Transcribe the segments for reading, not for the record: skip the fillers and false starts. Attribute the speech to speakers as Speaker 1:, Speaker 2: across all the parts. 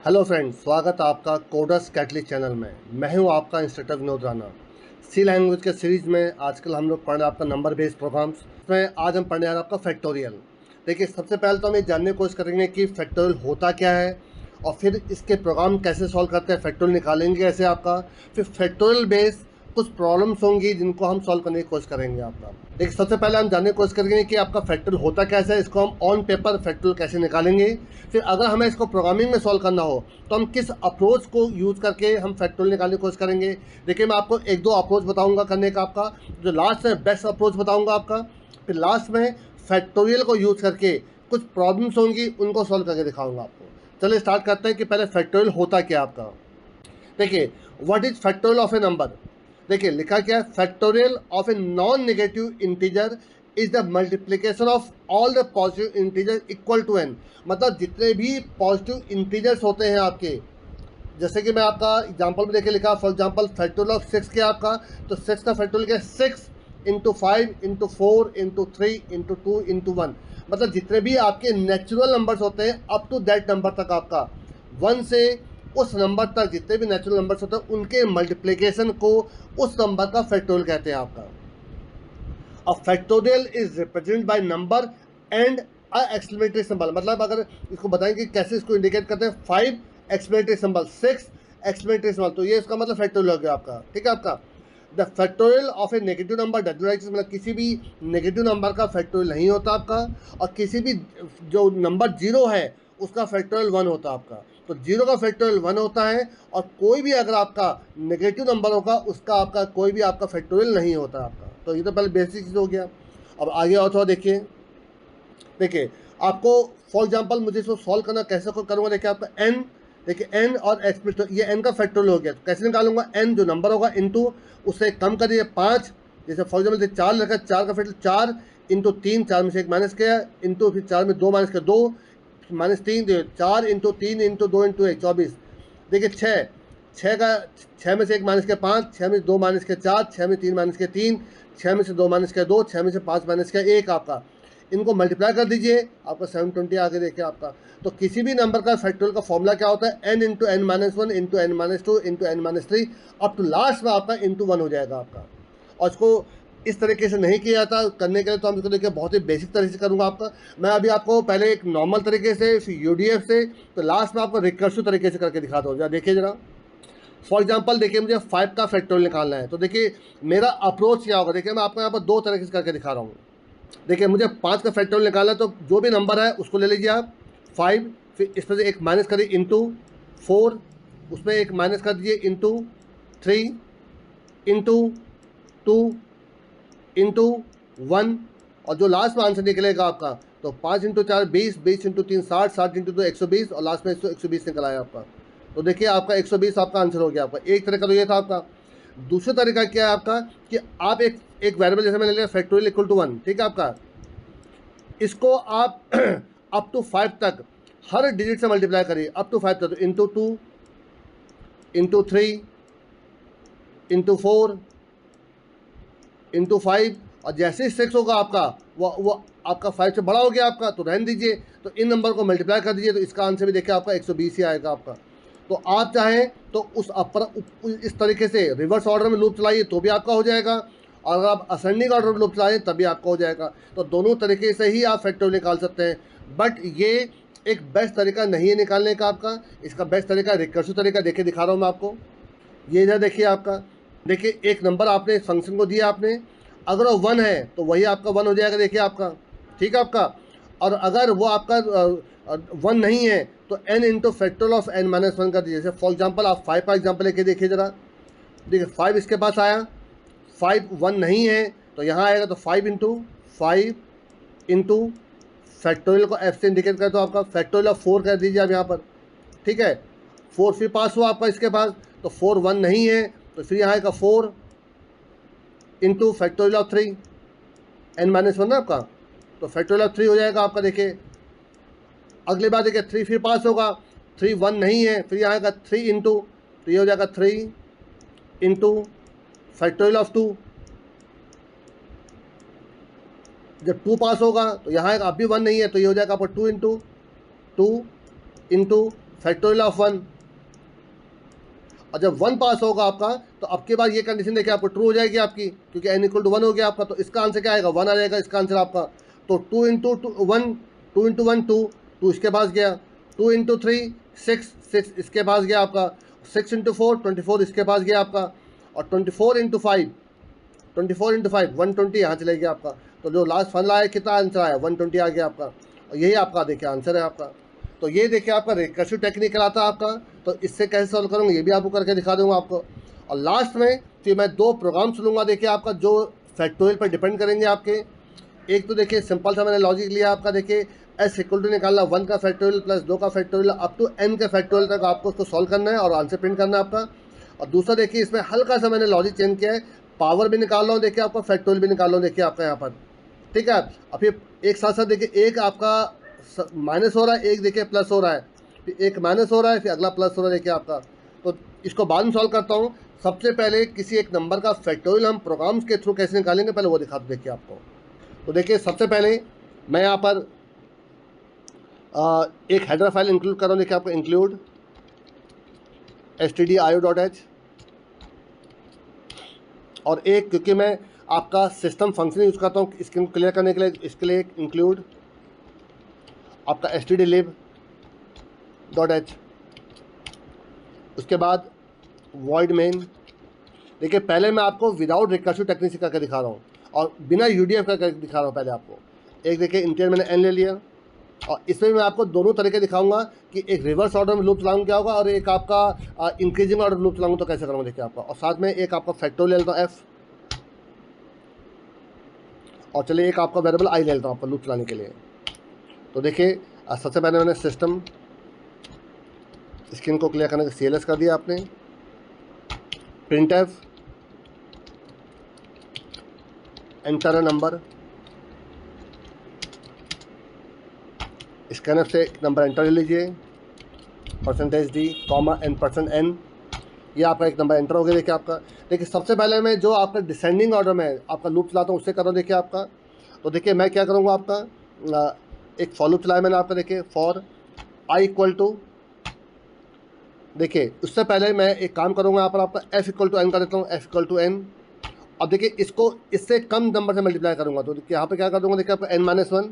Speaker 1: Hello friends, स्वागत है आपका कोडर्स कैटलिस्ट चैनल में। मैं हूं आपका इंस्ट्रक्टर विनोद राणा। सी लैंग्वेज के सीरीज़ में आजकल हम लोग पढ़ रहे हैं आपका नंबर बेस्ड प्रोग्राम्स। इसमें आज हम पढ़ने जा रहे हैं आपका फैक्टोरियल। देखिए, सबसे पहले तो हम ये जानने की कोशिश करेंगे कि फैक्टोरियल होता क्या है, और फिर इसके प्रोग्राम कैसे सॉल्व करते हैं, फैक्टोरियल निकालेंगे कैसे आपका, फिर फैक्टोरियल बेस्ड कुछ प्रॉब्लम्स होंगी जिनको हम सॉल्व करने की कोशिश करेंगे आपका। देखिए, सबसे पहले हम जानने की कोशिश करेंगे कि आपका फैक्टोरियल होता कैसे है, इसको हम ऑन पेपर फैक्टोरियल कैसे निकालेंगे। फिर अगर हमें इसको प्रोग्रामिंग में सॉल्व करना हो तो हम किस अप्रोच को यूज़ करके हम फैक्टोरियल निकालने की कोशिश करेंगे। देखिए, मैं आपको एक दो अप्रोच बताऊंगा करने का आपका, जो लास्ट में बेस्ट अप्रोच बताऊंगा आपका। फिर लास्ट में फैक्टोरियल को यूज़ करके कुछ प्रॉब्लम्स होंगी, उनको सॉल्व करके दिखाऊंगा आपको। चलिए स्टार्ट करते हैं कि पहले फैक्टोरियल होता क्या आपका। देखिए, what is factorial of a number. देखिए, लिखा क्या है, factorial of a non negative integer is the multiplication of all the positive integer equal to n. मतलब जितने भी पॉजिटिव इंटीजर्स होते हैं आपके, जैसे कि मैं आपका एग्जांपल में देखिए लिखा, फॉर एग्जांपल फैक्टोरियल ऑफ 6 क्या आपका, तो 6 का फैक्टोरियल क्या है, 6 into 5 into 4 into 3 into 2 into 1। मतलब जितने भी आपके नेचुरल नंबर्स होते हैं अप टू दैट नंबर तक आपका, 1 से उस नंबर तक जितने भी नेचुरल नंबर्स होते हैं उनके मल्टीप्लिकेशन को उस नंबर का फैक्टोरियल कहते हैं आपका। A factorial is represented by number and a exclamatory symbol। मतलब अगर इसको बताएंगे कैसे इसको इंडिकेट करते हैं, 5 exclamatory symbol, 6 exclamatory symbol, तो ये इसका मतलब फैक्टोरियल हो गया आपका। ठीक है आपका। The factorial of A negative number does not exist, मतलब किसी भी नेगेटिव नंबर का फैक्टोरियल नहीं होता आपका, और किसी भी जो नंबर जीरो है उसका फैक्टोरियल 1 होता है आपका। तो जीरो का फैक्टोरियल 1 होता है, और कोई भी अगर आपका नेगेटिव नंबर होगा उसका आपका कोई भी आपका फैक्टोरियल नहीं होता आपका। तो ये तो पहले बेसिक चीज़ हो गया। अब आगे और थोड़ा देखिए। देखिए, आपको फॉर एग्जांपल मुझे इसको सॉल्व करना कैसे करूँगा। देखिए आपका n, देखिए n और x, तो ये n का फैक्टोरियल हो गया। तो कैसे निकालूंगा, n जो नंबर होगा इंटू उससे कम कर दिए 5। जैसे फॉर एग्जाम्पल 4 लगा, 4 का फैक्टोरियल 4 इंटू 3, 4 में से 1 माइनस किया, इंटू फिर 4 में 2 माइनस किया 2 माइनस 3, 4 इंटू 3 इंटू 2 इंटू 1 24। देखिए 6, 6 का 6 में से 1 माइनस किया 5, 6 में से 2 माइनस किया 4, 6 में 3 माइनस किया 3, 6 में से 2 माइनस किया 2, 6 में से 5 माइनस किया 1 आपका। इनको मल्टीप्लाई कर दीजिए, आपका 720 आगे देखिए आपका। तो किसी भी नंबर का फैक्टोरियल का फॉर्मूला क्या होता है, n into n minus 1 into n minus 2 into n minus 3 up to last में आपका इंटू 1 हो जाएगा आपका। और इसको इस तरीके से नहीं किया जाता करने के लिए, तो हम इसको देखिए बहुत ही बेसिक तरीके से करूँगा आपका। मैं अभी आपको पहले एक नॉर्मल तरीके से, फिर यूडीएफ से, तो लास्ट में आपको रिकर्सिव तरीके से करके दिखाता हूँ। जरा देखिए जरा। फॉर एग्जाम्पल देखिए, मुझे 5 का फैक्टोरियल निकालना है, तो देखिए मेरा अप्रोच क्या होगा। देखिए, मैं आपको यहाँ पर दो तरीके से करके दिखा रहा हूँ। देखिए, मुझे 5 का फैक्टोरियल निकालना है, तो जो भी नंबर है उसको ले लीजिए आप 5, फिर इसमें से एक माइनस करिए इंटू 4, उसमें एक माइनस कर दीजिए इंटू 3 इंटू 2 इंटू 1, और जो लास्ट में आंसर निकलेगा आपका, तो 5 इंटू 4 20, 20 इंटू 3 60, 60 इंटू 2 120, और लास्ट में 120 निकल आया आपका। तो देखिए आपका 120 आपका आंसर हो गया आपका। एक तरीका तो ये था आपका। दूसरा तरीका क्या है आपका, कि आप एक वेरिएबल जैसे मैंने लिया फैक्टोरियल इक्वल टू 1, ठीक है आपका, इसको आप अप टू 5 तक हर डिजिट से मल्टीप्लाई करिए अप टू 5 तक। तो इंटू 2 इंटू 3 इंटू 4 इंटू 5, और जैसे ही 6 होगा आपका, वो आपका 5 से बड़ा हो गया आपका, तो रहने दीजिए। तो इन नंबर को मल्टीप्लाई कर दीजिए, तो इसका आंसर भी देखिए आपका 120 ही आएगा आपका। तो आप चाहें तो उस अपर इस तरीके से रिवर्स ऑर्डर में लूप चलाइए तो भी आपका हो जाएगा, और अगर आप असेंडिंग ऑर्डर में लूप चलाएं तभी आपका हो जाएगा। तो दोनों तरीके से ही आप फैक्टोरियल निकाल सकते हैं, बट ये एक बेस्ट तरीका नहीं है निकालने का आपका। इसका बेस्ट तरीका रिकर्सिव तरीका देखिए दिखा रहा हूँ मैं आपको। ये इधर देखिए आपका, देखिए एक नंबर आपने इस फंक्शन को दिया आपने, अगर वो 1 है तो वही आपका 1 हो जाएगा, देखिए आपका, ठीक है आपका। और अगर वो आपका 1 नहीं है तो n into factorial of n minus 1 कर दीजिए। जैसे फॉर एग्जाम्पल आप 5 का एग्जाम्पल लेके देखिए जरा। देखिए 5 इसके पास आया, 5 1 नहीं है तो यहाँ आएगा, तो 5 इंटू फैक्टोरियल को f से इंडिकेट कर, तो आपका फैक्टोरियल ऑफ 4 कर दीजिए आप यहाँ पर, ठीक है। 4 फिर पास हुआ आपका इसके पास, तो 4 1 नहीं है, तो फिर यहाँ आएगा 4 into factorial of 3 n minus 1 ना आपका, तो फैक्टोरियल ऑफ 3 हो जाएगा आपका। देखिए अगली बात देखिए 3 फिर पास होगा, 3 1 नहीं है, फिर यहाँ आएगा 3 इंटू, तो ये हो जाएगा 3 इंटू फैक्टोरियल ऑफ 2। जब 2 पास होगा तो यहाँ आएगा, अब भी 1 नहीं है, तो ये हो जाएगा आपका 2 इंटू फैक्टोरियल ऑफ 1, और जब 1 पास होगा आपका तो अब के बाद ये कंडीशन देखिए आपको ट्रू हो जाएगी आपकी, क्योंकि n इक्वल टू 1 हो गया आपका, तो इसका आंसर क्या आएगा 1 आ जाएगा इसका आंसर आपका। तो 2 इंटू 1, 2 इंटू 1 2 इसके पास गया, 2 इंटू 3 6 इसके पास गया आपका, 6 इंटू 4 24 इसके पास गया आपका, और 24 इंटू 5 120 यहाँ चले गया आपका। तो जो लास्ट फाइनल आया कितना आंसर आया 120 आ गया आपका, और यही आपका देखिए आंसर है आपका। तो ये देखिए आपका रिकर्सिव टेक्निक कराता है आपका, तो इससे कैसे सॉल्व करूँगा ये भी आपको करके दिखा दूंगा आपको। और लास्ट में फिर मैं 2 प्रोग्राम्स लूँगा देखिए आपका, जो फैक्टोरियल पर डिपेंड करेंगे आपके। एक तो देखिए सिंपल सा मैंने लॉजिक लिया आपका, देखिए एस इक्वल टू निकालना 1 का फैक्टोरियल प्लस 2 का फैक्टोरियल अप टू n के फैक्टोरियल तक आपको उसको सॉल्व करना है और आंसर प्रिंट करना है आपका। और दूसरा देखिए इसमें हल्का सा मैंने लॉजिक चेंज किया है, पावर भी निकाल रहा हूँ देखिए आपका, फैक्टोरियल भी निकाल रहा हूँ देखिए आपका यहाँ पर, ठीक है। अब फिर एक साथ साथ देखिए एक आपका माइनस हो रहा है, एक देखिए प्लस हो रहा है, फिर एक माइनस हो रहा है, फिर अगला प्लस हो रहा है देखिए आपका। तो इसको बाद में सॉल्व करता हूँ। सबसे पहले किसी एक नंबर का फैक्टोरियल हम प्रोग्राम्स के थ्रू कैसे निकालेंगे पहले वो दिखा दो देखिए आपको। तो देखिए सबसे पहले मैं यहाँ पर एक हेडर फाइल इंक्लूड कर रहा हूँ देखिए आपको, इंक्लूड stdio.h, और एक क्योंकि मैं आपका सिस्टम फंक्शन यूज़ करता हूँ स्क्रीन को क्लियर करने के लिए, इसके लिए इंक्लूड आपका stdlib.h। उसके बाद void main। देखिए पहले मैं आपको विदाउट रिकर्सिव टेक्निक करके दिखा रहा हूँ और बिना यूडीएफ करके दिखा रहा हूँ पहले आपको। एक देखिए इंटीरियर मैंने n ले लिया, और इसमें मैं आपको दोनों तरीके दिखाऊंगा कि एक रिवर्स ऑर्डर में लूप चलाऊंगा क्या होगा, और एक आपका इंक्रीजिंग ऑर्डर लूप चलाऊंगा तो कैसे करूँगा देखिए आपका। और साथ में एक आपका फैक्टोरियल ले लेता हूँ f, और चलिए एक आपका वेरिएबल i ले लेता हूँ आपका लूप चलाने के लिए। तो देखिए सबसे पहले मैंने सिस्टम स्क्रीन को क्लियर करने का CLS कर दिया आपने, printf enter a number, scanner से नंबर एंटर ले लीजिए, %d, n%n, ये आपका एक नंबर एंटर हो गया देखिए आपका। देखिए सबसे पहले मैं जो आपका डिसेंडिंग ऑर्डर में आपका लूप चलाता हूँ उससे कर रहा हूँ देखिए आपका। तो देखिए मैं क्या करूँगा आपका, एक फॉर लूप चलाया मैंने आपका, देखिए फॉर i इक्वल टू, देखिए उससे पहले मैं एक काम करूँगा यहाँ पर आपका f इक्वल टू n कर देता हूँ, f इक्वल टू n। अब देखिए इसको इससे कम नंबर से मल्टीप्लाई करूँगा, तो देखिए यहाँ पर क्या कर दूँगा देखिए आपका n-1,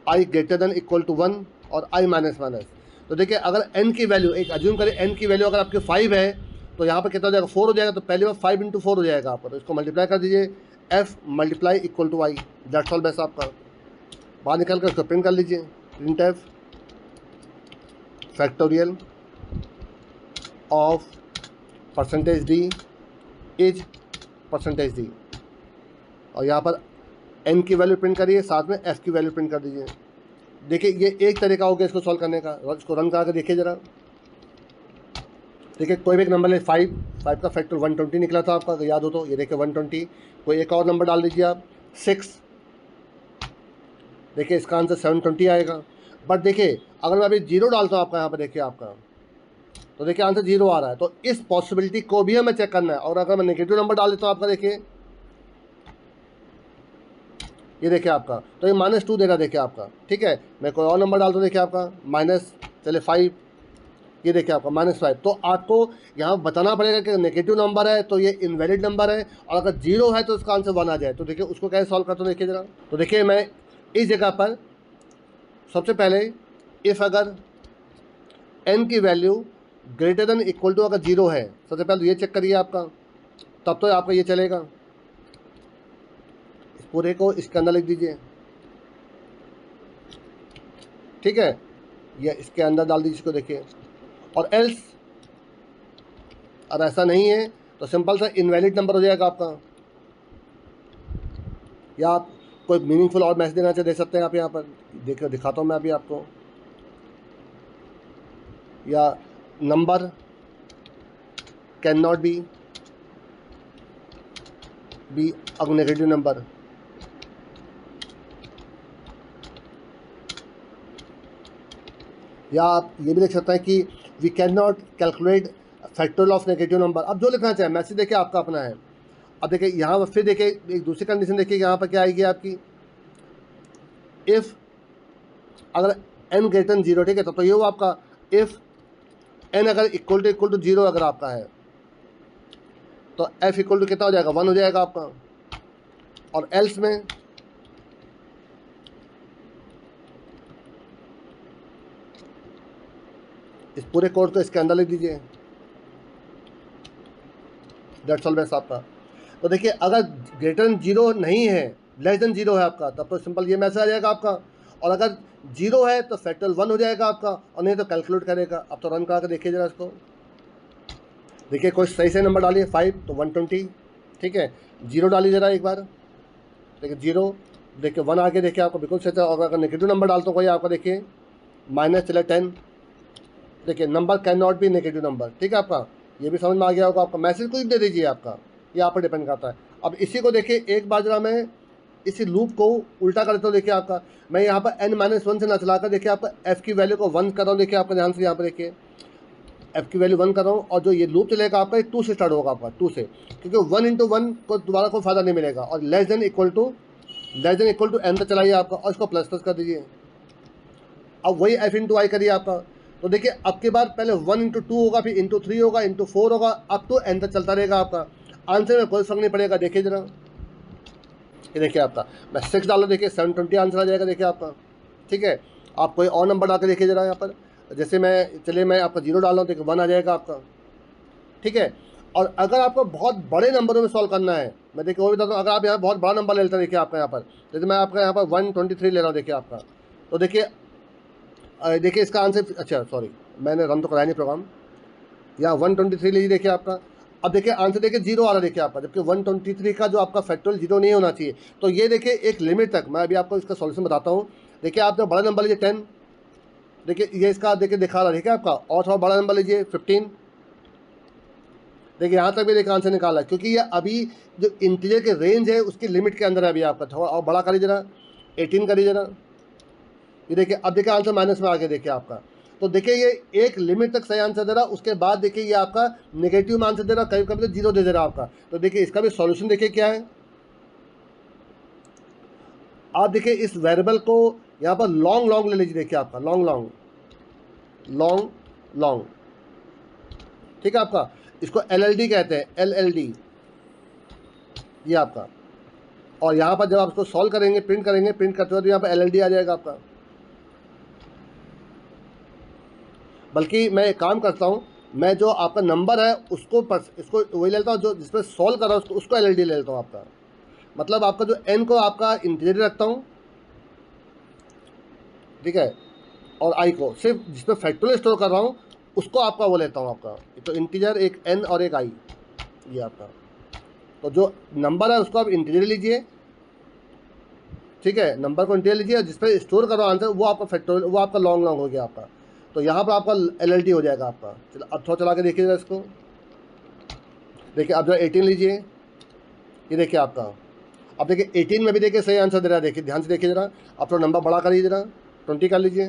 Speaker 1: i greater than equal to 1 और i माइनस माइनस। तो देखिए अगर n की वैल्यू, एक अज्यूम करें n की वैल्यू अगर आपके 5 है तो यहाँ पर कितना हो जाएगा 4 हो जाएगा, तो पहले बार 5 इंटू 4 हो जाएगा आपका। तो इसको मल्टीप्लाई कर दीजिए, f multiply equal to i, that's all best आपका। बाहर निकल कर इसको प्रिंट कर लीजिए, printf factorial of %d is %d, और यहाँ पर n की वैल्यू प्रिंट करिए, साथ में f की वैल्यू प्रिंट कर दीजिए। देखिए ये एक तरीका हो गया इसको सॉल्व करने का। इसको रन करके देखिए ज़रा, देखिए कोई भी एक नंबर ले, 5 का फैक्टर 120 निकला था आपका, तो याद हो तो ये देखिए 120। कोई एक और नंबर डाल दीजिए आप 6, देखिए इसका आंसर 720 आएगा। बट देखिए अगर मैं अभी 0 डालता हूँ आपका यहाँ पर देखिए आपका, तो देखिए आंसर 0 आ रहा है। तो इस पॉसिबिलिटी को भी हमें चेक करना है। और अगर मैं नेगेटिव नंबर डाल देता हूँ आपका, देखिए ये देखिए आपका, तो ये -2 दे रहा देखिए आपका, ठीक है। मैं कोई और नंबर डाल दूँ देखिए आपका माइनस, चले 5, ये देखिए आपका -5। तो आपको यहाँ बताना पड़ेगा कि नेगेटिव नंबर है तो ये इनवैलिड नंबर है, और अगर 0 है तो इसका आंसर 1 आ जाए। तो देखिए उसको कैसे सॉल्व करता हूँ देखिए ज़रा। तो देखिए मैं इस जगह पर सबसे पहले इफ़ अगर n की value greater than equal to अगर 0 है, सबसे पहले तो ये चेक करिए आपका, तब तो आपका ये चलेगा। इस पूरे को इसके अंदर लिख दीजिए, ठीक है, ये इसके अंदर डाल दीजिए इसको देखिए। और एल्स अगर ऐसा नहीं है तो सिंपल सा इनवैलिड नंबर हो जाएगा आपका, या आप कोई मीनिंगफुल और मैसेज देना चाहे दे सकते हैं आप यहाँ पर। देखिए दिखाता हूँ मैं अभी आपको, या number can not be a negative number, या आप ये भी लिख सकते हैं कि we can not calculate factorial of negative number. अब जो लिखना चाहे, मैसेज देखिए आपका अपना है। अब देखिए यहाँ फिर देखिए एक दूसरी कंडीशन देखिए यहाँ पर क्या आएगी आपकी, इफ़ अगर n ग्रेटर देन 0, ठीक है। तो ये हुआ आपका इफ़ n अगर इक्वल टू 0 अगर आपका है तो f इक्वल टू कितना हो जाएगा, 1 हो जाएगा आपका। और एल्स में इस पूरे कोड को इसके अंदर लिख दीजिए, दैट्स ऑल बेस्ट आपका। तो देखिए अगर ग्रेटर देन 0 नहीं है, लेस देन 0 है आपका, तब तो सिंपल ये मैसेज आ जाएगा आपका। और अगर 0 है तो फैक्टोरियल 1 हो जाएगा आपका, और नहीं तो कैलकुलेट करेगा। अब तो रन करा के देखिए जरा इसको, देखिए कोई सही से नंबर डालिए, 5 तो 120, ठीक है। 0 डालिए जरा एक बार, देखिए 0, देखिए 1 आगे देखिए आपको बिल्कुल सही। और अगर नेगेटिव नंबर डालता हूँ कोई आपका, देखिए माइनस चले 10, देखिए number can not B negative number, ठीक है आपका। ये भी समझ में आ गया होगा आपका। मैसेज कुछ दे दीजिए आपका, ये आप पर डिपेंड करता है। अब इसी को देखिए एक बार जरा मैं इसी लूप को उल्टा कर देता हूँ। देखिए आपका मैं यहाँ पर n-1 से ना चलाकर देखिए आपका f की वैल्यू को 1 कर रहा हूँ। देखिए आपका ध्यान से यहाँ पर देखिए f की वैल्यू 1 कर रहा हूँ, और जो ये लूप चलेगा आपका 2 से स्टार्ट होगा आपका, 2 से, क्योंकि 1 × 1 को दोबारा कोई फायदा नहीं मिलेगा। और less than equal to n तक चलाइए आपका, और इसको प्लस प्लस कर दीजिए। अब वही f × i करिए आपका। तो देखिए अब के बाद पहले 1 × 2 होगा, फिर × 3 होगा, × 4 होगा, अप टू n तक चलता रहेगा आपका। आंसर में कोई फर्क नहीं पड़ेगा। देखिए जरा, ये देखिए आपका मैं 6 डालो, देखिए 720 आंसर आ जाएगा। देखिए आपका, ठीक है। आप कोई और नंबर डाल के देखिए जरा यहाँ पर, जैसे मैं आपका 0 डाल रहा हूँ, देखिए 1 आ जाएगा आपका, ठीक है। और अगर आपको बहुत बड़े नंबरों में सॉल्व करना है, मैं देखिए और बताता हूँ, अगर आप यहाँ बहुत बड़ा नंबर ले लेते हैं, देखिए आपका यहाँ पर, जैसे मैं आपका यहाँ पर 123 ले रहा हूँ, देखिए आपका। तो देखिए इसका आंसर, अच्छा सॉरी मैंने रन तो कराया नहीं प्रोग्राम, यहाँ 123 लीजिए देखिए आपका। अब देखिए आंसर देखिए 0 आ रहा है देखिए आपका, जबकि 123 का जो आपका फैक्टोरियल 0 नहीं होना चाहिए। तो ये देखिए एक लिमिट तक, मैं अभी आपको इसका सॉल्यूशन बताता हूँ। देखिए आप जो बड़ा नंबर लीजिए 10, देखिए ये इसका देखिए दिखा रहा है, देखिए आपका। और थोड़ा बड़ा नंबर लीजिए 15, देखिए यहाँ तक भी देखिए आंसर निकाला है, क्योंकि ये अभी जो इंटीजर के रेंज है उसकी लिमिट के अंदर है अभी आपका। थोड़ा और बड़ा करिए जरा, 18 करिए जरा, ये देखिए अब देखिए आंसर माइनस में आ गया देखिए आपका। तो देखिए ये एक लिमिट तक सही आंसर दे रहा, उसके बाद देखिए ये आपका नेगेटिव में आंसर दे रहा, कभी कभी तो 0 दे रहा आपका। तो देखिए इसका भी सॉल्यूशन देखिए क्या है। आप देखिए इस वेरिएबल को यहाँ पर लॉन्ग लॉन्ग ले लीजिए, देखिए आपका लॉन्ग लॉन्ग लॉन्ग लॉन्ग, ठीक है आपका। इसको LLD कहते हैं, LLD, ये आपका। और यहाँ पर जब आप इसको सॉल्व करेंगे, प्रिंट करेंगे, प्रिंट करते हुए तो यहाँ पर LLD आ जाएगा आपका। बल्कि मैं एक काम करता हूँ, मैं जो आपका नंबर है उसको इसको वही ले लेता हूँ, जो जिसमें सॉल्व कर रहा हूँ उसको LLD ले लेता हूँ आपका। मतलब आपका जो n को आपका इंटीजर रखता हूँ, ठीक है, और i को सिर्फ जिसमें फैक्टोरियल स्टोर कर रहा हूँ उसको आपका वो लेता हूँ आपका। तो इंटीजर एक n और एक i, ये आपका। तो जो नंबर है उसको आप इंटीजर लीजिए, ठीक है, नंबर को इंटीजर लीजिए, जिस पर स्टोर कर रहा हूँ आंसर वो आपका फैक्टोरियल, वो आपका लॉन्ग लॉन्ग हो गया आपका। तो यहाँ पर आपका LLD हो जाएगा आपका। चलो अब थोड़ा चला के देखिएगा इसको, देखिए अब जरा 18 लीजिए, ये देखिए आपका। अब देखिए 18 में भी देखिए सही आंसर दे रहा है, देखिए ध्यान से देखिए जरा। अब थोड़ा नंबर बड़ा करिए जरा, 20 कर लीजिए।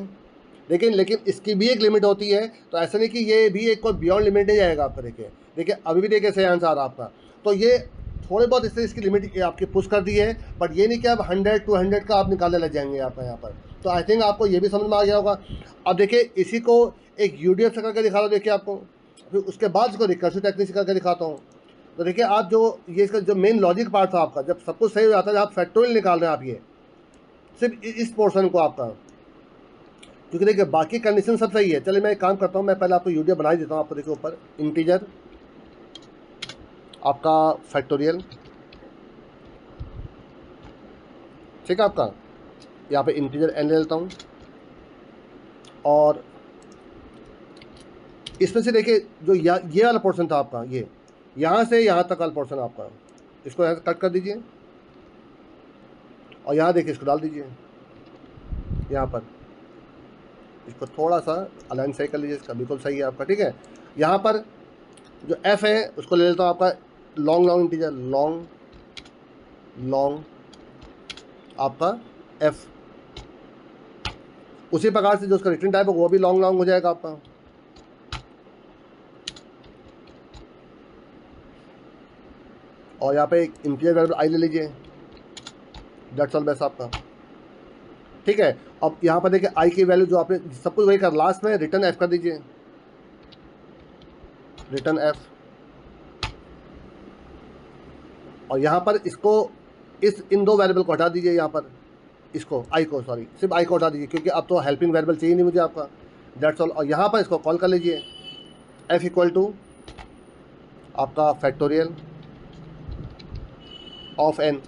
Speaker 1: लेकिन इसकी भी एक लिमिट होती है, तो ऐसा नहीं कि ये भी एक कोई बियॉन्ड लिमिट नहीं जाएगा आपका। देखिए अभी भी देखिए सही आंसर आ रहा आपका। तो ये थोड़े बहुत इससे इसकी लिमिट आपकी पुश कर दी है, बट ये नहीं कि आप 100 200 का आप निकालने लग जाएंगे आपका यहाँ पर। तो आई थिंक आपको ये भी समझ में आ गया होगा। अब देखिए इसी को एक UDF से करके दिखा रहा हूँ, देखिए आपको, फिर उसके बाद इसको रिकर्सिव टेक्निक से करके दिखाता हूँ। तो देखिए आप जो ये इसका जो मेन लॉजिक पार्ट था आपका, जब सब कुछ सही हो जाता है, आप फैक्टोरियल निकाल रहे हैं आप, ये सिर्फ इस पोर्शन को आपका, क्योंकि देखिए बाकी कंडीशन सब सही है। चलिए मैं एक काम करता हूँ, मैं पहले आपको UDF बना ही देता हूँ आपको। देखिए ऊपर इंटीजर आपका फैक्टोरियल, ठीक है आपका। यहाँ पे इंटीजर n ले लेता हूँ, और इसमें से देखिए जो ये वाला पोर्शन था आपका, ये यहाँ से यहाँ तक वाला पोर्शन आपका, इसको यहाँ से कट कर दीजिए, और यहाँ देखिए इसको डाल दीजिए यहाँ पर। इसको थोड़ा सा अलाइन सही कर लीजिए, इसका बिल्कुल सही है आपका, ठीक है। यहाँ पर जो f है उसको ले लेता हूँ आपका long long integer, long long आपका f। उसी प्रकार से जो उसका रिटर्न टाइप है वो भी लॉन्ग लॉन्ग हो जाएगा आपका। और यहाँ पे एक इंटीजर वेरिएबल i ले लीजिए, दैट्स ऑल बेस्ट आपका, ठीक है। अब यहाँ पर देखिए आई की वैल्यू जो आपने सब कुछ वही कर, लास्ट में रिटर्न एफ कर दीजिए, रिटर्न एफ। और यहाँ पर इसको इन दो वेरिएबल को हटा दीजिए, यहाँ पर इसको आई को, सॉरी सिर्फ आई को हटा दीजिए, क्योंकि अब तो हेल्पिंग वेरिएबल चाहिए नहीं मुझे आपका, दैट्स ऑल। और यहाँ पर इसको कॉल कर लीजिए एफ इक्वल टू आपका फैक्टोरियल ऑफ एन।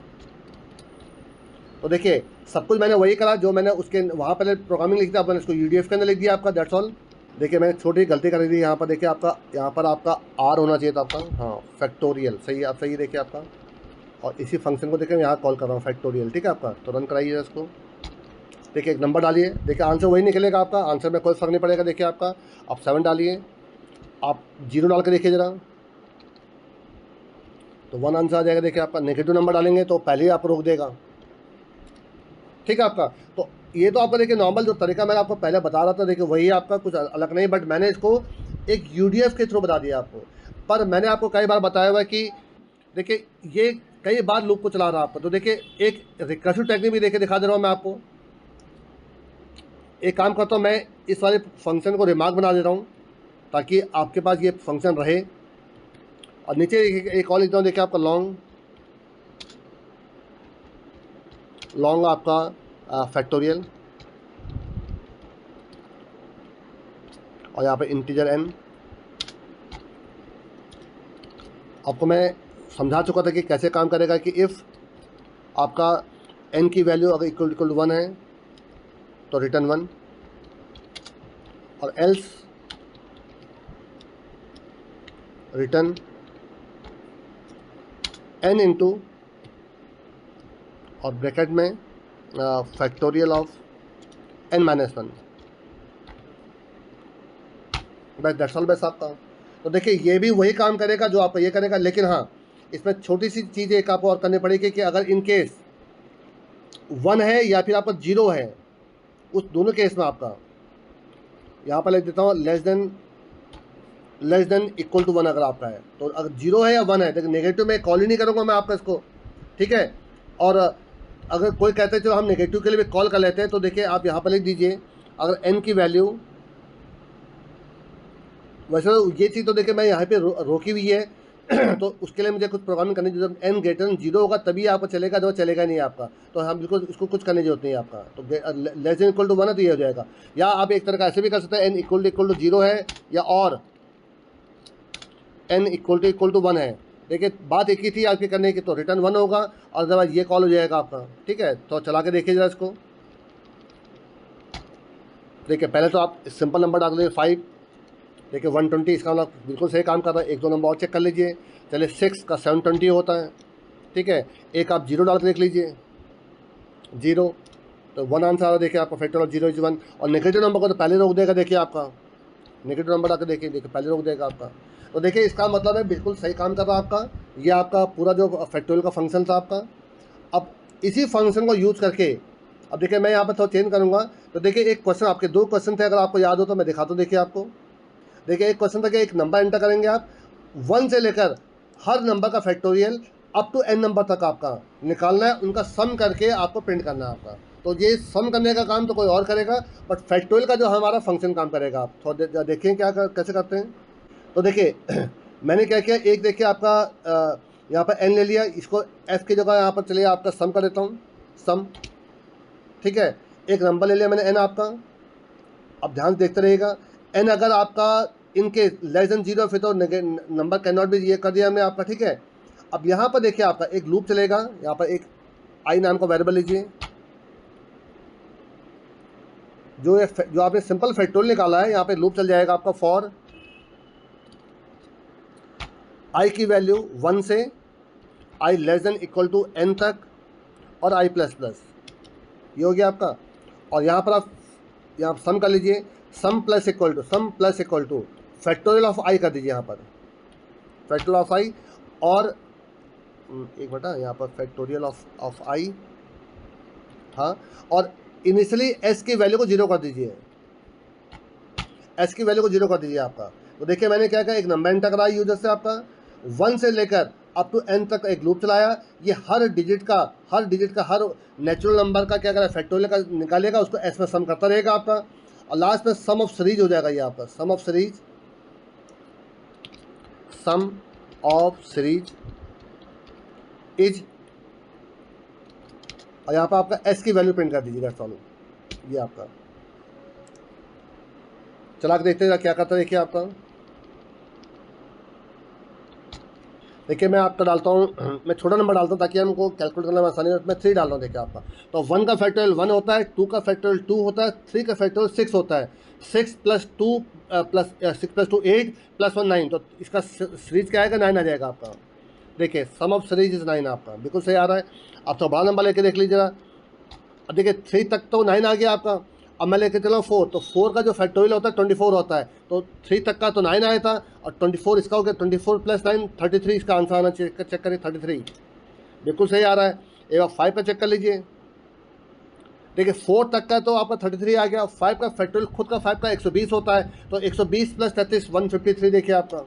Speaker 1: तो देखिए सब कुछ मैंने वही करा जो मैंने उसके वहाँ पहले प्रोग्रामिंग लिखी थी, अब मैंने इसको यूडीएफ के अंदर लिख दिया आपका, दैट्स ऑल। देखिए मैंने छोटी गलती कर दी यहाँ पर, देखिए आपका यहाँ पर आपका आर होना चाहिए था आपका, हाँ फैक्टोरियल, सही है, आप सही देखिए आपका। और इसी फंक्शन को देखिए मैं यहाँ कॉल कर रहा हूँ फैक्टोरियल, ठीक है आपका। तो रन कराइए इसको, देखिए एक नंबर डालिए, देखिए आंसर वही निकलेगा आपका, आंसर में कोई फ़र्क नहीं पड़ेगा। देखिए आपका आप 7 डालिए, आप 0 डाल के देखिए ज़रा, तो 1 आंसर आ जाएगा। देखिए आपका नेगेटिव नंबर डालेंगे तो पहले ही आप रोक देगा, ठीक है आपका। तो ये तो आपका देखिए नॉर्मल जो तरीका मैंने आपको पहले बता रहा था, देखिए वही आपका, कुछ अलग नहीं, बट मैंने इसको एक यूडीएफ के थ्रू बता दिया आपको। पर मैंने आपको कई बार बताया हुआ कि देखिए ये कई बार लूप को चला रहा है आपको, तो देखिए एक रिकर्सिव टेक्निक भी देखिए दिखा दे रहा हूँ मैं आपको। एक काम करता हूँ, मैं इस वाले फंक्शन को रिमार्क बना दे रहा हूँ ताकि आपके पास ये फंक्शन रहे। और नीचे एक और लिखता हूँ, देखिए आपका लॉन्ग आपका फैक्टोरियल, और यहाँ पे इंटीजर एन। आपको मैं समझा चुका था कि कैसे काम करेगा, कि इफ़ आपका एन की वैल्यू अगर इक्वल टू 1 है तो रिटर्न 1, और एल्स रिटर्न एन इंटू और ब्रैकेट में फैक्टोरियल ऑफ n माइनस 1, बस दैट्स ऑल बस आपका। तो देखिए ये भी वही काम करेगा जो आपका ये करेगा, लेकिन हाँ इसमें छोटी सी चीज़ एक आपको और करनी पड़ेगी कि अगर इन केस 1 है या फिर आपका 0 है, उस दोनों केस में आपका यहाँ पर लिख देता हूँ लेस देन इक्वल टू 1 अगर आपका है, तो अगर 0 है या 1 है, देखिए नेगेटिव में कॉल ही नहीं करूँगा मैं आपका इसको, ठीक है। और अगर कोई कहते हैं चलो हम नेगेटिव के लिए भी कॉल कर लेते हैं, तो देखिए आप यहाँ पर लिख दीजिए अगर n की वैल्यू, वैसे तो ये चीज़ तो देखिए मैं यहाँ पे रोकी हुई है तो उसके लिए मुझे कुछ प्रोग्रामिंग करनी, जब n ग्रेटर देन 0 होगा तभी आपका चलेगा, जो चलेगा नहीं आपका, तो हम बिल्कुल इसको कुछ करने की जरूरत नहीं है आपका। तो लेस देन इक्वल टू 1 है तो ये हो जाएगा। या आप एक तरह का ऐसे भी कर सकते हैं, n इक्वल टू 0 है या और n इक्वल टू 1 है। देखिए बात एक ही थी आपकी करने की, तो रिटर्न 1 होगा और अदरवाइज ये कॉल हो जाएगा आपका, ठीक है। तो चला के देखिए जरा इसको, देखिए पहले तो आप सिंपल नंबर डाल दीजिए 5, देखिए 120, इसका मतलब बिल्कुल सही काम कर रहा है। एक दो नंबर और चेक कर लीजिए, चलिए 6 का 720 होता है, ठीक है। एक आप 0 डाल के देख लीजिए, 0, तो 1 आंसर आ रहा है। देखिए आपका फैक्टर ऑफ 0 इज 1, और नेगेटिव नंबर को तो पहले रोक देगा, देखिए आपका नेगेटिव नंबर आकर देखिए पहले रोक देगा आपका। तो देखिए इसका मतलब है बिल्कुल सही काम कर रहा है आपका, ये आपका पूरा जो फैक्टोरियल का फंक्शन था आपका। अब इसी फंक्शन को यूज़ करके अब देखिए मैं यहाँ पर थोड़ा चेंज करूँगा। तो देखिए एक क्वेश्चन, आपके 2 क्वेश्चन थे, अगर आपको याद हो तो मैं दिखाता हूँ। देखिए आपको, देखिए एक क्वेश्चन था कि एक नंबर एंटर करेंगे आप 1 से लेकर हर नंबर का factorial up to n number तक आपका निकालना है, उनका सम करके आपको प्रिंट करना है आपका। तो ये सम करने का काम तो कोई और करेगा, बट फैक्टोरियल का जो हमारा फंक्शन काम करेगा। आप थोड़ा देखिए कैसे करते हैं। तो देखिए मैंने क्या किया, एक देखिए आपका यहाँ पर n ले लिया, इसको f की जगह यहाँ पर चलिए आपका सम कर देता हूँ, सम, ठीक है। एक नंबर ले लिया मैंने n आपका, अब ध्यान देखते रहिएगा। n अगर आपका इनके लेस देन 0 फिर तो नंबर कैन नॉट बी, ये कर दिया हमने आपका, ठीक है। अब यहाँ पर देखिए आपका एक लूप चलेगा, यहाँ पर एक i नाम का वेरिएबल लीजिए, जो आपने सिंपल फैक्टोरियल निकाला है, यहाँ पे लूप चल जाएगा आपका फॉर i की वैल्यू 1 से i less than equal to n तक और i प्लस प्लस, ये हो गया आपका। और यहाँ पर आप यहाँ सम कर लीजिए, sum plus equal to factorial of i कर दीजिए, यहाँ पर फैक्टोरियल ऑफ i, और एक बटा यहाँ पर फैक्टोरियल ऑफ i, हाँ। और इनिशियली s की वैल्यू को 0 कर दीजिए, s की वैल्यू को 0 कर दीजिए आपका। तो देखिए मैंने क्या कहा, एक नंबर एंटर करा यूजर से आपका 1 से लेकर अप टू n तक एक लूप चलाया, ये हर डिजिट का हर नेचुरल नंबर का क्या करेगा, फैक्टोरियल का निकालेगा, उसको s में सम करता रहेगा आपका, और लास्ट में सम ऑफ सीरीज हो जाएगा ये आपका, सम ऑफ सीरीज इज, और यहाँ पर आपका s की वैल्यू प्रिंट कर दीजिएगा सॉल्व। ये आपका चला के देखते हैं क्या करता है। देखिए आपका, देखिए मैं आपका डालता हूँ, मैं छोटा नंबर डालता हूँ ताकि हमको कैलकुलेट करने में आसानी हो। मैं 3 डाल रहा हूँ। देखिए आपका, तो 1 का फैक्टोरियल 1 होता है, 2 का फैक्टोरियल 2 होता है, 3 का फैक्टोरियल 6 होता है, 6 + 2 + 2 8 + 1 9, तो इसका सीरीज क्या आएगा, 9 आ जाएगा आपका। देखिए सम ऑफ सीरीज इज 9 आपका, बिल्कुल सही आ रहा है। अब तो बड़ा नंबर लेके देख लीजिए। अब देखिए 3 तक तो 9 आ गया आपका, अब मैं लेके चला 4, तो 4 का जो फैक्टोरियल होता है 24 होता है, तो 3 तक का तो 9 आया था, और 24 इसका हो गया, 24 + 9 33 इसका आंसर आना चाहिए। चेक करिए 33 बिल्कुल सही आ रहा है। एक बार 5 का चेक कर लीजिए। देखिए 4 तक का तो आपका 33 आ गया, 5 का फैक्टोरियल खुद का 5 का 120 होता है, तो 120 + 33 153 देखिए आपका,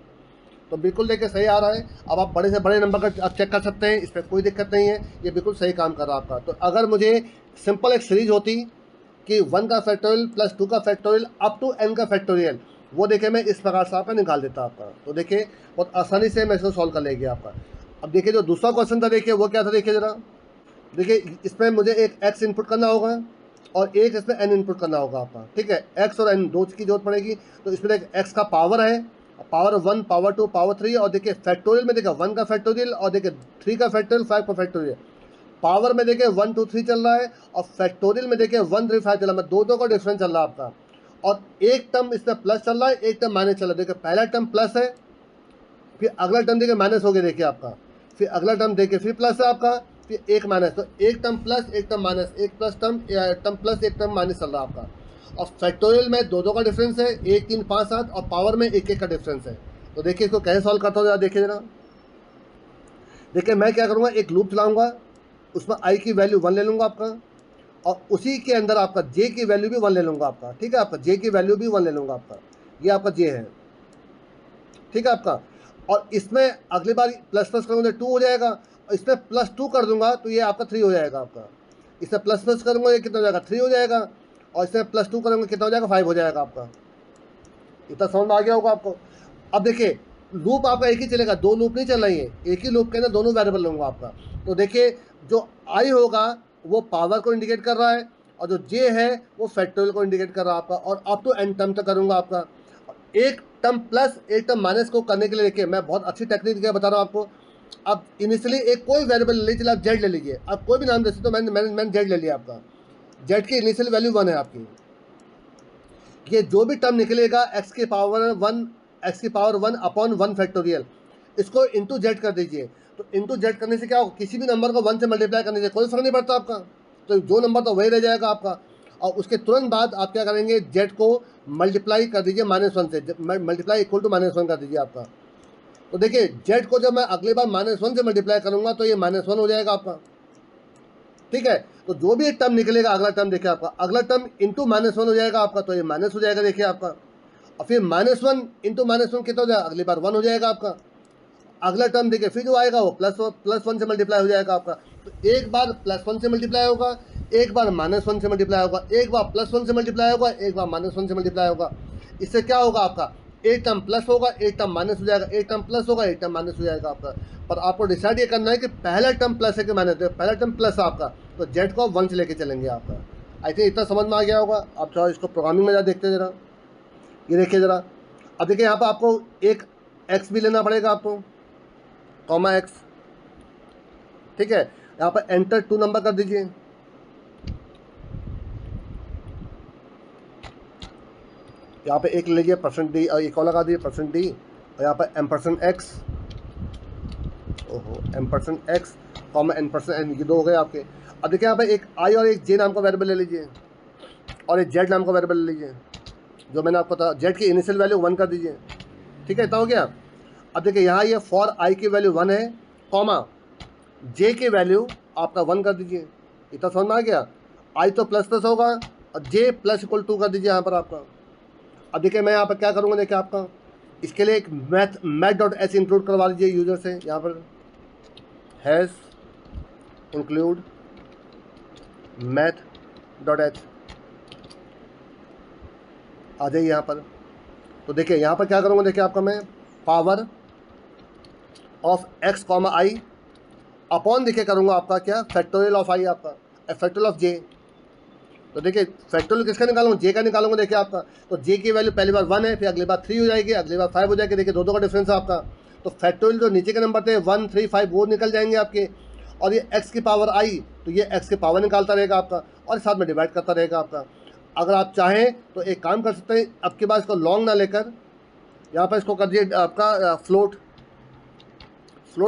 Speaker 1: तो बिल्कुल देखिए सही आ रहा है। अब आप बड़े से बड़े नंबर का आप चेक कर सकते हैं, इस पर कोई दिक्कत नहीं है, ये बिल्कुल सही काम कर रहा है आपका। तो अगर मुझे सिंपल एक सीरीज होती कि 1 का फैक्टोरियल + 2 का फैक्टोरियल अप टू n का फैक्टोरियल, वो देखिए मैं इस प्रकार से आपका निकाल देता आपका, तो देखिए बहुत आसानी से मैं इसको सॉल्व कर लेंगे आपका। अब देखिए जो दूसरा क्वेश्चन था, देखिए वो क्या था, देखिए ज़रा, देखिए इसमें मुझे एक x इनपुट करना होगा और एक इसमें n इनपुट करना होगा आपका, ठीक है, x और n दो की जरूरत पड़ेगी। तो इसमें देखिए x का पावर है, पावर 1, पावर 2, पावर 3, और देखिए फैक्टोरियल में देखिए 1 का फैक्टोरियल, और देखिए 3 का फैक्टोरियल, 5 का फैक्टोरियल। पावर में देखिए 1 2 3 चल रहा है, और फैक्टोरियल में देखिए 1 3 5 चल रहा है, दो का डिफरेंस चल रहा है आपका, और एक टर्म इसमें प्लस चल रहा है, एक टर्म माइनस चल रहा है। देखिए पहला टर्म प्लस है, फिर अगला टर्म देखिए माइनस हो गया देखिए आपका, फिर अगला टर्म देखिए फिर प्लस है आपका, फिर एक माइनस, तो एक टर्म प्लस एक टर्म माइनस, एक प्लस टर्म प्लस एक टर्म माइनस चल रहा है आपका। और फैक्टोरियल में दो का डिफरेंस है, 1 3 5 7, और पावर में एक का डिफरेंस है। तो देखिए इसको कैसे सॉल्व करता हूँ, देखिए जरा। देखिए मैं क्या करूँगा, एक लूप चलाऊँगा, उसमें i की वैल्यू 1 ले लूँगा आपका, और उसी के अंदर आपका j की वैल्यू भी 1 ले लूँगा आपका, ठीक है, आपका j की वैल्यू भी 1 ले लूँगा आपका, ये आपका j है, ठीक है आपका। और इसमें अगली बार प्लस करूँगा तो 2 हो जाएगा, और इसमें +2 कर दूंगा तो ये आपका 3 हो जाएगा आपका। इसमें प्लस करूँगा ये कितना हो जाएगा, 3 हो जाएगा, और इसमें +2 करूँगा कितना हो जाएगा, 5 हो जाएगा आपका। इतना समझ में आ गया होगा आपको। अब देखिए लूप आपका एक ही चलेगा, दो लूप नहीं चल रही है, एक ही लूप के अंदर दोनों वेरिएबल लूँगा आपका। तो देखिए जो i होगा वो पावर को इंडिकेट कर रहा है, और जो j है वो फैक्टोरियल को इंडिकेट कर रहा है आपका, और अप टू n टर्म तक करूँगा आपका। एक टर्म प्लस एक टर्म माइनस को करने के लिए देखिए मैं बहुत अच्छी टेक्निक क्या बता रहा हूँ आपको। अब इनिशियली एक कोई वेरिएबल ले लीजिए, आप जेड ले लीजिए, आप कोई भी नाम दे सकते हो, मैंने जेड ले लिया आपका। जेड की इनिशियल वैल्यू 1 है आपकी, ये जो भी टर्म निकलेगा x की पावर 1 अपॉन 1 फैक्टोरियल, इसको इंटू जेड कर दीजिए। तो इंटू जेड करने से क्या होगा, किसी भी नंबर को 1 से मल्टीप्लाई करने से कोई फर्क नहीं पड़ता आपका, तो जो नंबर तो वही रह जाएगा आपका। और उसके तुरंत बाद आप क्या करेंगे, जेड को मल्टीप्लाई कर दीजिए -1 से, मल्टीप्लाई इक्वल टू -1 कर दीजिए आपका। तो देखिए जेड को जब मैं अगली बार -1 से मल्टीप्लाई करूंगा तो ये -1 हो जाएगा आपका, ठीक है। तो जो भी एक टर्म निकलेगा अगला टर्म देखिए आपका, अगला टर्म इंटू -1 हो जाएगा आपका, तो ये माइनस हो जाएगा देखिए आपका। और फिर -1 इंटू -1 कितना हो जाएगा, अगली बार 1 हो जाएगा आपका। अगला टर्म देखिए फिर जो आएगा वो +1 से मल्टीप्लाई हो जाएगा आपका। तो एक बार +1 से मल्टीप्लाई होगा, एक बार -1 से मल्टीप्लाई होगा, एक बार +1 से मल्टीप्लाई होगा, एक बार -1 से मल्टीप्लाई होगा। इससे क्या होगा आपका, एक टर्म प्लस होगा, एक टर्म माइनस हो जाएगा, एक टर्म प्लस होगा, एक टर्म माइनस हो जाएगा आपका। पर आपको डिसाइड ये करना है कि पहला टर्म प्लस है कि माइनस है। पहला टर्म प्लस है आपका, तो जेड को 1 से लेके चलेंगे आपका। आई थिंक इतना समझ में आ गया होगा। आप थोड़ा इसको प्रोग्रामिंग में जा देखते जरा, ये देखिए ज़रा। अब देखिए यहाँ पर आपको एक एक्स भी लेना पड़ेगा आपको, कॉमा एक्स, ठीक है। यहाँ पर एंटर 2 नंबर कर दीजिए, यहाँ पे एक ले लीजिए %d और एक और लगा दीजिए %d, और यहाँ पर %x, ओहो %x कॉमा %n, ये 2 हो गए आपके। अब देखिए यहाँ पे एक i और एक j नाम का वेरिएबल ले लीजिए, और एक z नाम का वेरिएबल ले लीजिए। जो मैंने आपको कहा z की इनिशियल वैल्यू 1 कर दीजिए, ठीक है, इतना हो गया। अब देखिए यहाँ ये फॉर i की वैल्यू 1 है, कॉमा j की वैल्यू आपका 1 कर दीजिए। इतना समझ में आ गया। i तो प्लस होगा, और j +2 कर दीजिए यहाँ पर आपका। अब देखिए मैं यहाँ पर क्या करूँगा, देखिए आपका इसके लिए एक मैथ.h इंक्लूड करवा लीजिए यूज़र से यहाँ पर। Hash include math dot h. आ जाइए यहाँ पर। तो देखिए यहाँ पर क्या करूँगा, देखिए आपका मैं power of x comma I upon देखिए करूँगा आपका क्या फैक्टोरियल ऑफ आई, आपका फैक्टोरियल ऑफ जे। तो देखिए फैक्टोरियल किसका निकालूंगा, जे का निकालूंगा। देखिए आपका तो जे की वैल्यू पहली बार 1 है, फिर अगली बार 3 हो जाएगी, अगली बार 5 हो जाएगी। देखिए दो का डिफरेंस है आपका। तो फैक्टोरियल जो नीचे के नंबर थे 1, 3, 5 वो निकल जाएंगे आपके, और ये एक्स की पावर आई तो ये एक्स की पावर निकालता रहेगा आपका, और साथ में डिवाइड करता रहेगा आपका। अगर आप चाहें तो एक काम कर सकते हैं, अब के बाद इसको लॉन्ग ना लेकर यहाँ पर इसको कर दिए आपका फ्लोट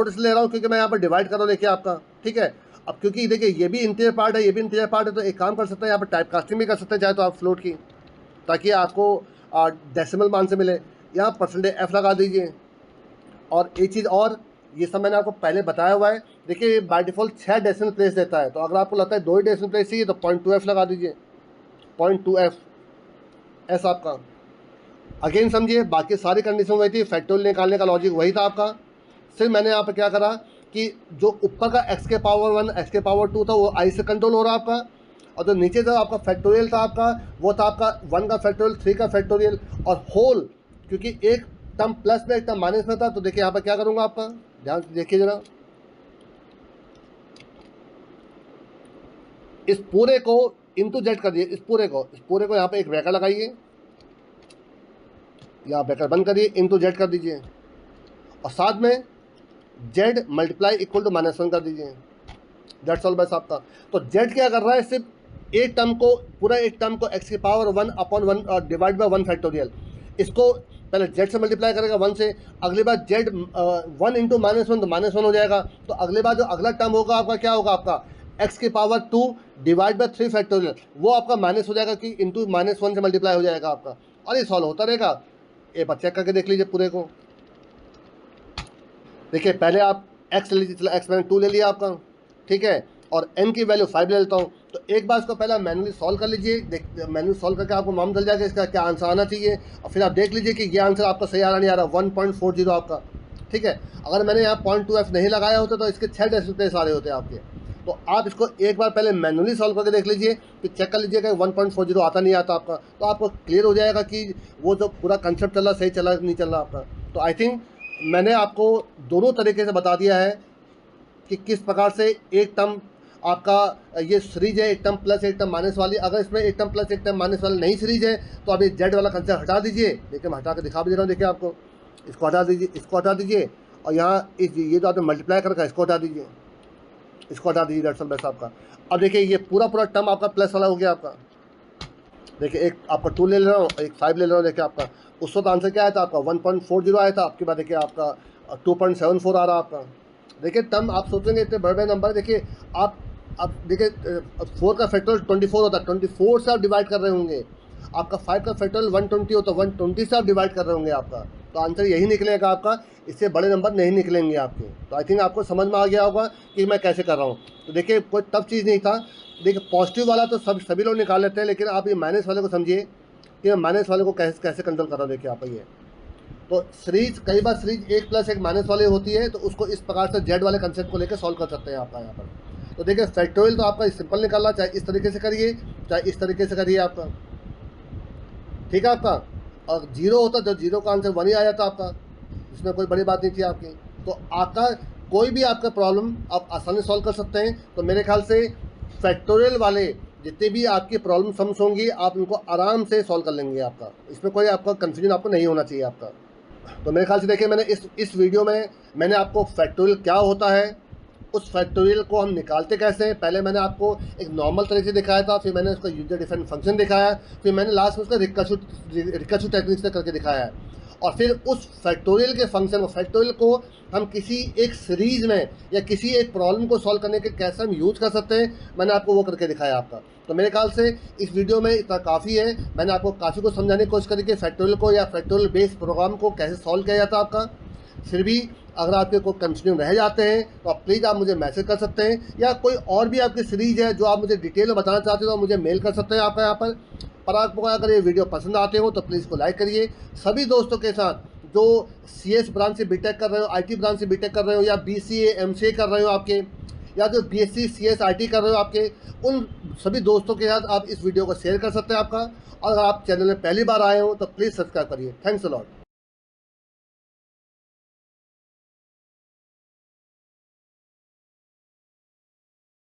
Speaker 1: इसलिए ले रहा हूँ क्योंकि मैं यहाँ पर डिवाइड कर रहा हूँ। देखिए आपका ठीक है। अब क्योंकि देखिए ये भी इंटीजर पार्ट है, ये भी इंटीजर पार्ट है, तो एक काम कर सकते हैं यहाँ पर टाइप कास्टिंग भी कर सकते हैं चाहे तो आप फ्लोट की, ताकि आपको डेसिमल मान से मिले। यहाँ परसेंटेज एफ लगा दीजिए। और एक चीज़ और, ये सब मैंने आपको पहले बताया हुआ है। देखिए बाय डिफ़ॉल्ट 6 डेसिमल प्लेस देता है, तो अगर आपको लगता है 2 ही डेसिमल प्लेस चाहिए तो 0.2f लगा दीजिए, 0.2f एस आपका। अगेन समझिए बाकी सारी कंडीशन वही थी, फैक्टोरियल निकालने का लॉजिक वही था आपका। सिर्फ मैंने यहाँ पर क्या करा कि जो ऊपर का x के पावर 1 x के पावर 2 था वो i से कंट्रोल हो रहा आपका, और जो नीचे था आपका फैक्टोरियल था आपका, वो था आपका 1 का फैक्टोरियल, 3 का फैक्टोरियल और होल, क्योंकि एक टर्म प्लस में एक टर्म माइनस में था। तो देखिए यहाँ पर क्या करूँगा आपका, ध्यान देखिए जरा, इस पूरे को इंटू जेड कर दिए, इस पूरे को यहाँ पे एक ब्रैकेट लगाइए, यहाँ ब्रैकेट बंद करिए, इंटू जेड कर दीजिए, और साथ में जेड मल्टीप्लाई इक्वल टू -1 कर दीजिए। दैट्स ऑल बस आपका। तो जेड क्या कर रहा है, सिर्फ एक टर्म को, पूरा एक टर्म को x की power 1 upon 1 divide by 1 factorial, इसको पहले जेड से मल्टीप्लाई करेगा 1 से, अगली बार जेड 1 इंटू -1 तो -1 हो जाएगा। तो अगली बार जो अगला टर्म होगा आपका क्या होगा, आपका x की पावर 2 डिवाइड बाय 3 फैक्टोरियल, वो आपका माइनस हो जाएगा कि इंटू -1 से मल्टीप्लाई हो जाएगा आपका, और ये सॉल्व होता रहेगा। एक बार चेक करके देख लीजिए पूरे को। देखिए पहले आप x ले लीजिए, चलो x मैंने 2 ले लिया आपका, ठीक है, और n की वैल्यू 5 ले लेता हूँ। तो एक बार इसको पहले मैनुअली सॉल्व कर लीजिए, मैनुअली सॉल्व करके आपको मालूम चल जाएगा इसका क्या आंसर आना चाहिए, और फिर आप देख लीजिए कि ये आंसर आपका सही आ रहा नहीं आ रहा, 1.40 आपका, ठीक है। अगर मैंने यहाँ 0.2f नहीं लगाया होता तो इसके 6 डेसिमल प्लेस आ रहे होते आपके। तो आप इसको एक बार पहले मैनुअली सॉल्व करके देख लीजिए, फिर चेक कर लीजिएगा 1.40 आता नहीं आता आपका, तो आपको क्लियर हो जाएगा कि वो जो पूरा कंसेप्ट चल रहा सही चल रहा नहीं चल रहा आपका। तो आई थिंक मैंने आपको दोनों तरीके से बता दिया है कि किस प्रकार से एक टर्म आपका ये सीरीज है, एक टर्म प्लस एक टर्म माइनस वाली। अगर इसमें एक टर्म प्लस एक टर्म माइनस वाली नहीं सीरीज है तो आप ये जेड वाला कंसेप्ट हटा दीजिए। देखिए मैं हटा के दिखा भी दे रहा हूँ, देखिए आपको, इसको हटा दीजिए, इसको हटा दीजिए, और यहाँ ये जो आपने मल्टीप्लाई कर रखा है इसको हटा दीजिए, इसको हटा दीजिए। दैट्स ऑल बस आपका। अब देखिए ये पूरा टर्म आपका प्लस वाला हो गया आपका। देखिए एक आपका 2 ले रहा हूँ, एक 5 ले रहा हूँ। देखिए आपका उस वक्त आंसर क्या आया था आपका 1.40 आया था, आपके बाद देखिए आपका 2.74 आ रहा आपका। देखिए टर्म आप सोचेंगे इतने बड़े बड़े नंबर, देखिए आप देखिए 4 का फैक्टोरियल 24 होता है, 24 से आप डिवाइड कर रहे होंगे। आपका 5 का फैक्टोरियल 120 होता है, 120 से आप डिवाइड कर रहे होंगे आपका। तो आंसर यही निकलेगा आपका, इससे बड़े नंबर नहीं निकलेंगे आपके। तो आई थिंक आपको समझ में आ गया होगा कि मैं कैसे कर रहा हूँ। तो देखिए कोई टफ चीज़ नहीं था। देखिए पॉजिटिव वाला तो सभी लोग निकाल लेते हैं, लेकिन आप ये माइनस वाले को समझिए कि मैं माइनस वाले को कैसे कंट्रोल कर रहा हूँ। देखिए आप ये तो सीरीज, कई बार सीरीज एक प्लस एक माइनस वाली होती है, तो उसको इस प्रकार से जेड वाले कंसेप्ट को लेकर सॉल्व कर सकते हैं आपका यहाँ पर। तो देखिए फैक्टोरियल तो आपका सिंपल निकालना, चाहे इस तरीके से करिए चाहे इस तरीके से करिए आपका, ठीक है आपका। और जीरो होता तो जीरो का आंसर 1 ही आ जाता आपका, इसमें कोई बड़ी बात नहीं थी आपकी। तो आपका कोई भी आपका प्रॉब्लम आप आसानी सॉल्व कर सकते हैं। तो मेरे ख्याल से फैक्टोरियल वाले जितने भी आपकी प्रॉब्लम सम्स होंगी आप उनको आराम से सॉल्व कर लेंगे आपका, इसमें कोई आपका कन्फ्यूजन आपको नहीं होना चाहिए आपका। तो मेरे ख्याल से देखिए मैंने इस वीडियो में मैंने आपको फैक्टोरियल क्या होता है, उस फैक्टोरियल को हम निकालते कैसे हैं, पहले मैंने आपको एक नॉर्मल तरीके से दिखाया था, फिर मैंने उसका यूजर डिफाइंड फंक्शन दिखाया, फिर मैंने लास्ट में उसका रिकर्सिव टेक्निक से करके दिखाया है। और फिर उस फैक्टोरियल के फंक्शन फैक्टोरियल को हम किसी एक सीरीज में या किसी एक प्रॉब्लम को सॉल्व करने के कैसे हम यूज कर सकते हैं, मैंने आपको वो करके दिखाया आपका। तो मेरे ख्याल से इस वीडियो में इतना काफ़ी है। मैंने आपको काफ़ी कुछ समझाने की कोशिश करी कि फैक्टोरियल को या फैक्टोरियल बेस्ड प्रोग्राम को कैसे सॉल्व किया जाता है आपका। फिर भी अगर आपके कोई कंफ्यूजन रह जाते हैं तो आप प्लीज़ आप मुझे मैसेज कर सकते हैं, या कोई और भी आपकी सीरीज़ है जो आप मुझे डिटेल में बताना चाहते हो तो मुझे मेल कर सकते हैं आपका यहाँ पर। आपको अगर ये वीडियो पसंद आते हो तो प्लीज़ को लाइक करिए, सभी दोस्तों के साथ जो CS ब्रांच से बीटेक कर रहे हो, IT ब्रांच से बीटेक कर रहे हो, या BCA MCA कर रहे हो आपके, या जो BSc CS IT कर रहे हो आपके, उन सभी दोस्तों के साथ आप इस वीडियो को शेयर कर सकते हैं आपका। और अगर आप चैनल में पहली बार आए हो तो प्लीज़ सब्सक्राइब करिए। Thanks a lot.